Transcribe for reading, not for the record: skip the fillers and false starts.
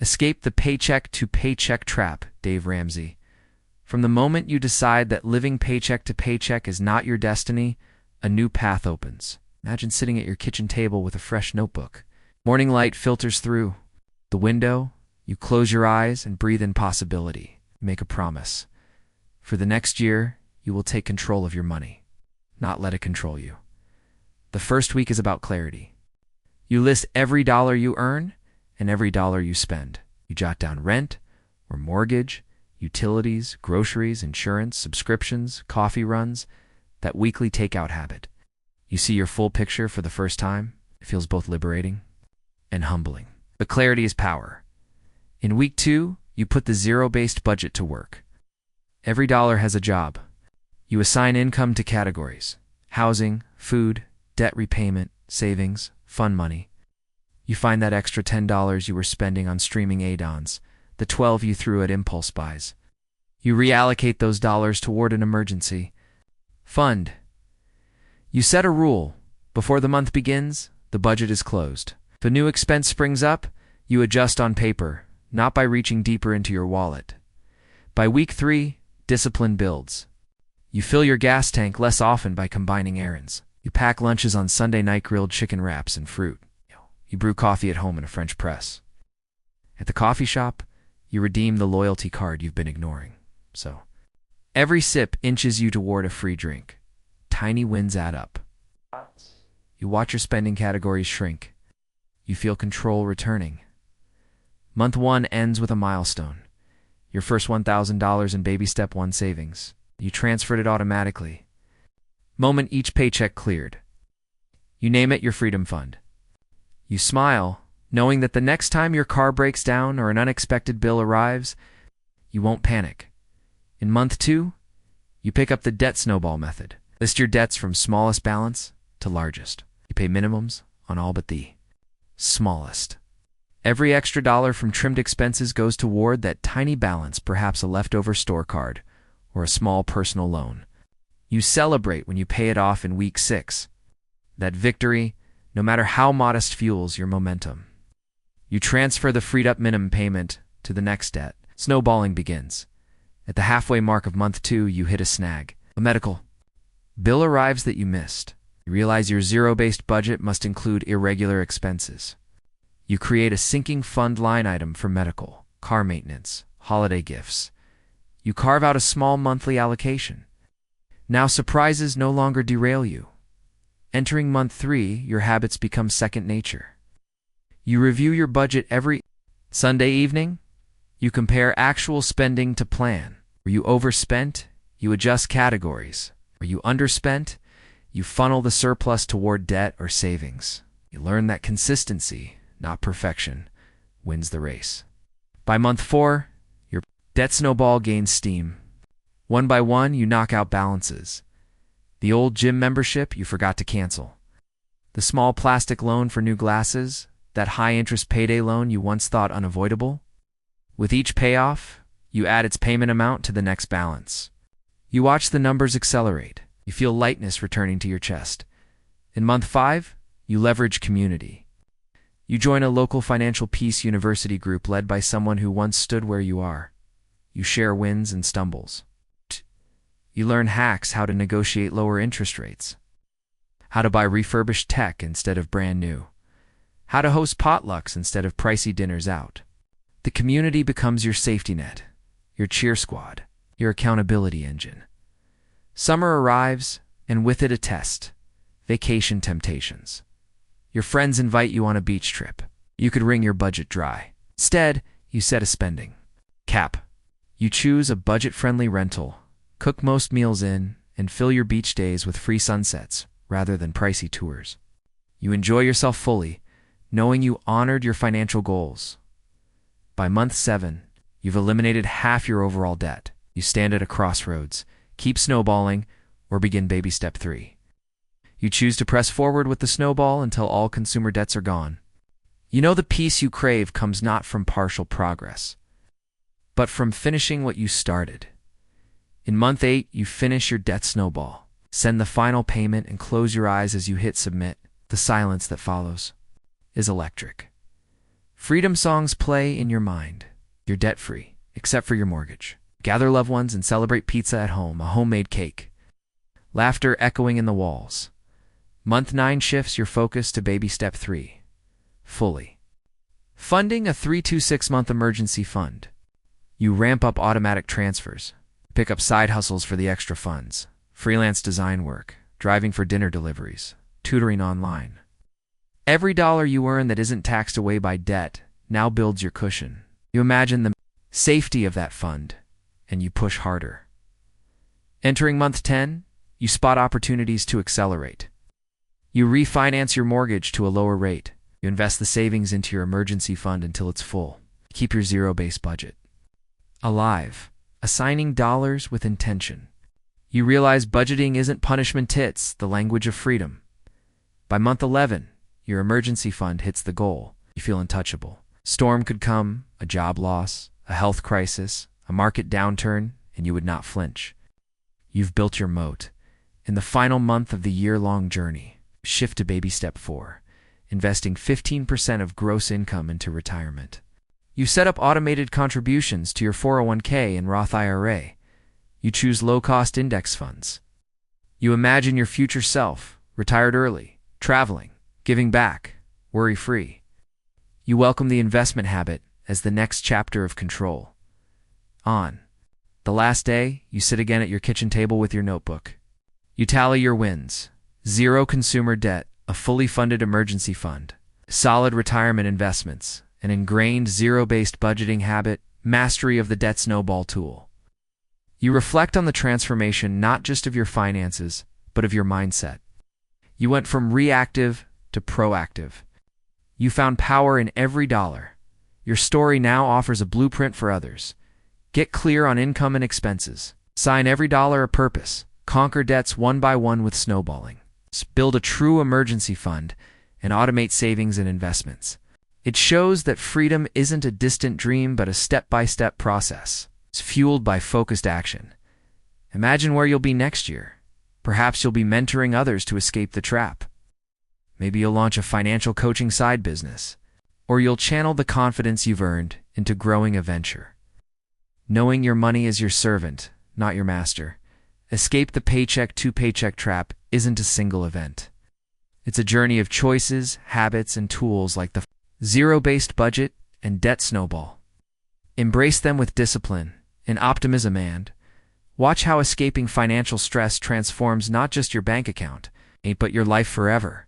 Escape the paycheck-to-paycheck trap, Dave Ramsey. From the moment you decide that living paycheck to paycheck is not your destiny, a new path opens. Imagine sitting at your kitchen table with a fresh notebook. Morning light filters through the window. You close your eyes and breathe in possibility. Make a promise. For the next year, you will take control of your money, not let it control you. The first week is about clarity. You list every dollar you earn and every dollar you spend. You jot down rent or mortgage, utilities, groceries, insurance, subscriptions, coffee runs, that weekly takeout habit. You see your full picture for the first time. It feels both liberating and humbling. But clarity is power. In week 2, you put the zero-based budget to work. Every dollar has a job. You assign income to categories: housing, food, debt repayment, savings, fun money. You find that extra $10 you were spending on streaming add-ons, the $12 you threw at impulse buys. You reallocate those dollars toward an emergency fund. You set a rule. Before the month begins, the budget is closed. If a new expense springs up, you adjust on paper, not by reaching deeper into your wallet. By week 3, discipline builds. You fill your gas tank less often by combining errands. You pack lunches on Sunday night, grilled chicken wraps and fruit. You brew coffee at home in a French press. At the coffee shop, you redeem the loyalty card you've been ignoring. So, every sip inches you toward a free drink. Tiny wins add up. You watch your spending categories shrink. You feel control returning. Month 1 ends with a milestone. Your first $1,000 in baby step 1 savings. You transferred it automatically. Moment each paycheck cleared. You name it your freedom fund. You smile, knowing that the next time your car breaks down or an unexpected bill arrives, you won't panic. In month 2, you pick up the debt snowball method. List your debts from smallest balance to largest. You pay minimums on all but the smallest. Every extra dollar from trimmed expenses goes toward that tiny balance, perhaps a leftover store card or a small personal loan. You celebrate when you pay it off in week 6. That victory, no matter how modest, fuels your momentum. You transfer the freed up minimum payment to the next debt. Snowballing begins. At the halfway mark of month 2, you hit a snag. A medical bill arrives that you missed. You realize your zero-based budget must include irregular expenses. You create a sinking fund line item for medical, car maintenance, holiday gifts. You carve out a small monthly allocation. Now surprises no longer derail you. Entering month 3, your habits become second nature. You review your budget every Sunday evening. You compare actual spending to plan. Were you overspent? You adjust categories. Were you underspent? You funnel the surplus toward debt or savings. You learn that consistency, not perfection, wins the race. By month 4, your debt snowball gains steam. One by one, you knock out balances. The old gym membership you forgot to cancel. The small plastic loan for new glasses, that high-interest payday loan you once thought unavoidable. With each payoff, you add its payment amount to the next balance. You watch the numbers accelerate. You feel lightness returning to your chest. In month 5, you leverage community. You join a local financial peace university group led by someone who once stood where you are. You share wins and stumbles. You learn hacks: how to negotiate lower interest rates, how to buy refurbished tech instead of brand new, how to host potlucks instead of pricey dinners out. The community becomes your safety net, your cheer squad, your accountability engine. Summer arrives, and with it a test: vacation temptations. Your friends invite you on a beach trip. You could wring your budget dry. Instead, you set a spending cap. You choose a budget-friendly rental, cook most meals in, and fill your beach days with free sunsets rather than pricey tours. You enjoy yourself fully, knowing you honored your financial goals. By month 7, you've eliminated half your overall debt. You stand at a crossroads: keep snowballing or begin baby step 3. You choose to press forward with the snowball until all consumer debts are gone. You know the peace you crave comes not from partial progress, but from finishing what you started. In month 8, you finish your debt snowball. Send the final payment and close your eyes as you hit submit. The silence that follows is electric. Freedom songs play in your mind. You're debt-free, except for your mortgage. Gather loved ones and celebrate pizza at home, a homemade cake. Laughter echoing in the walls. Month 9 shifts your focus to baby step 3. Fully. Funding a 3 to 6 month emergency fund. You ramp up automatic transfers. Pick up side hustles for the extra funds. Freelance design work. Driving for dinner deliveries. Tutoring online. Every dollar you earn that isn't taxed away by debt now builds your cushion. You imagine the safety of that fund, and you push harder. Entering month 10, you spot opportunities to accelerate. You refinance your mortgage to a lower rate. You invest the savings into your emergency fund until it's full. Keep your zero-based budget alive, assigning dollars with intention. You realize budgeting isn't punishment, it's the language of freedom. By month 11, your emergency fund hits the goal. You feel untouchable. Storm could come, a job loss, a health crisis, a market downturn, and you would not flinch. You've built your moat. In the final month of the year-long journey, shift to baby step 4, investing 15% of gross income into retirement. You set up automated contributions to your 401k and Roth IRA. You choose low-cost index funds. You imagine your future self, retired early, traveling, giving back, worry-free. You welcome the investment habit as the next chapter of control. On the last day, you sit again at your kitchen table with your notebook. You tally your wins: 0 consumer debt, a fully funded emergency fund, solid retirement investments, an ingrained zero-based budgeting habit, mastery of the debt snowball tool. You reflect on the transformation not just of your finances, but of your mindset. You went from reactive to proactive. You found power in every dollar. Your story now offers a blueprint for others. Get clear on income and expenses. Assign every dollar a purpose. Conquer debts one by one with snowballing. Build a true emergency fund and automate savings and investments. It shows that freedom isn't a distant dream but a step-by-step process. It's fueled by focused action. Imagine where you'll be next year. Perhaps you'll be mentoring others to escape the trap. Maybe you'll launch a financial coaching side business. Or you'll channel the confidence you've earned into growing a venture. Knowing your money is your servant, not your master. Escape the paycheck-to-paycheck trap isn't a single event. It's a journey of choices, habits, and tools like the zero-based budget and debt snowball. Embrace them with discipline and optimism and watch how escaping financial stress transforms not just your bank account, but your life forever.